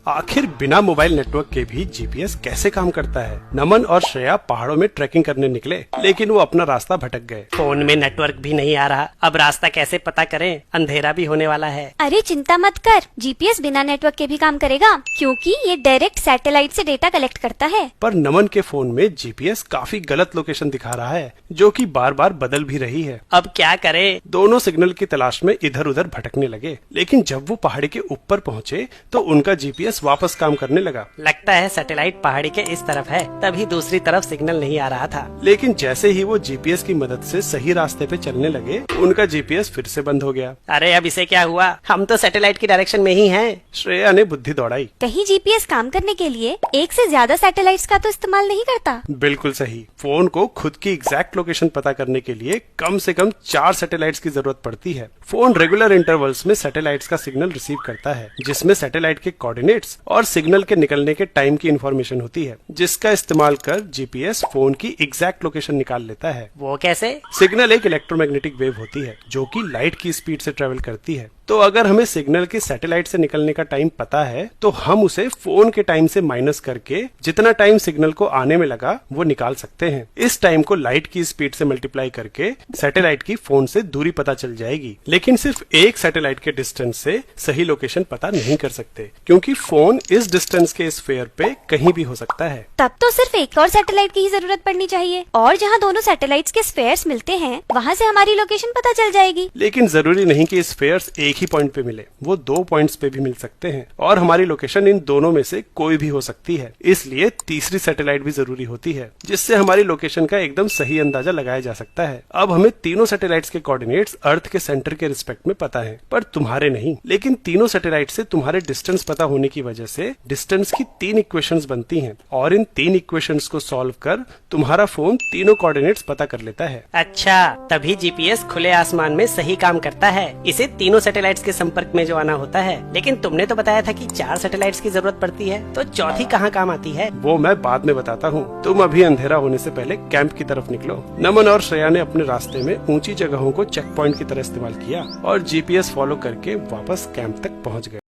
आखिर बिना mobile network के भी जीपीएस कैसे काम करता है। नमन और श्रेया पहाड़ों में ट्रैकिंग करने निकले, लेकिन वो अपना रास्ता भटक गए। फोन में नेटवर्क भी नहीं आ रहा, अब रास्ता कैसे पता करें, अंधेरा भी होने वाला है। अरे चिंता मत कर, जीपीएस बिना नेटवर्क के भी काम करेगा, क्योंकि ये डायरेक्ट सैटेलाइट से डेटा कलेक्ट करता है। पर नमन के फोन में जीपीएस काफी गलत लोकेशन दिखा रहा है, जो कि बार बार बदल भी रही है। अब क्या करें? दोनों सिग्नल की तलाश में इधर उधर भटकने लगे, लेकिन जब वो पहाड़ी के ऊपर पहुँचे तो उनका जीपीएस वापस काम करने लगा। लगता है सैटेलाइट पहाड़ी के इस तरफ है, तभी दूसरी तरफ सिग्नल नहीं आ रहा था। लेकिन जैसे ही वो जीपीएस की मदद से सही रास्ते पे चलने लगे, उनका जीपीएस फिर से बंद हो गया। अरे अब इसे क्या हुआ? हम तो सैटेलाइट की डायरेक्शन में ही हैं। श्रेया ने बुद्धि दौड़ाई। कहीं जीपीएस काम करने के लिए एक से ज्यादा सैटेलाइट्स का तो इस्तेमाल नहीं करता? बिल्कुल सही। फोन को खुद की एग्जैक्ट लोकेशन पता करने के लिए कम से कम 4 सैटेलाइट्स की जरूरत पड़ती है। फोन रेगुलर इंटरवल्स में सैटेलाइट्स का सिग्नल रिसीव करता है, जिसमें सैटेलाइट के कोऑर्डिनेट्स और सिग्नल के निकलने के टाइम की इंफॉर्मेशन होती है, जिसका इस्तेमाल कर जीपीएस फोन की एग्जैक्ट लोकेशन निकाल लेता है। वो कैसे? सिग्नल एक इलेक्ट्रोमैग्नेटिक वेव होती है, जो कि लाइट की स्पीड से ट्रेवल करती है। तो अगर हमें सिग्नल के सैटेलाइट से निकलने का टाइम पता है, तो हम उसे फोन के टाइम से माइनस करके जितना टाइम सिग्नल को आने में लगा वो निकाल सकते हैं। इस टाइम को लाइट की स्पीड से मल्टीप्लाई करके सैटेलाइट की फोन से दूरी पता चल जाएगी। लेकिन सिर्फ एक सैटेलाइट के डिस्टेंस से सही लोकेशन पता नहीं कर सकते, क्योंकि फोन इस डिस्टेंस के स्फीयर पे कहीं भी हो सकता है। तब तो सिर्फ एक और सैटेलाइट की ही जरूरत पड़नी चाहिए, और जहाँ दोनों सैटेलाइट्स के स्फेयर्स मिलते हैं वहाँ से हमारी लोकेशन पता चल जाएगी। लेकिन जरूरी नहीं कि स्फेयर्स एक ही पॉइंट पे मिले, वो 2 पॉइंट्स पे भी मिल सकते हैं, और हमारी लोकेशन इन दोनों में से कोई भी हो सकती है। इसलिए तीसरी सैटेलाइट भी जरूरी होती है, जिससे हमारी लोकेशन का एकदम सही अंदाजा लगाया जा सकता है। अब हमें तीनों सैटेलाइट्स के कोऑर्डिनेट्स अर्थ के सेंटर के रिस्पेक्ट में पता है, पर तुम्हारे नहीं। लेकिन तीनों सैटेलाइट से तुम्हारे डिस्टेंस पता होने की वजह से डिस्टेंस की 3 इक्वेशंस बनती हैं, और इन 3 इक्वेशंस को सॉल्व कर तुम्हारा फोन तीनों कोऑर्डिनेट्स पता कर लेता है। अच्छा, तभी जीपीएस खुले आसमान में सही काम करता है। इसे तीनों सैटेलाइट्स के संपर्क में जो आना होता है। लेकिन तुमने तो बताया था कि 4 सैटेलाइट्स की जरूरत पड़ती है, तो चौथी कहाँ काम आती है? वो मैं बाद में बताता हूँ। तुम अभी अंधेरा होने से पहले कैंप की तरफ निकलो। नमन और श्रेया ने अपने रास्ते में ऊंची जगहों को चेक पॉइंट की तरह इस्तेमाल किया और जीपीएस फॉलो करके वापस कैंप तक पहुँच गए।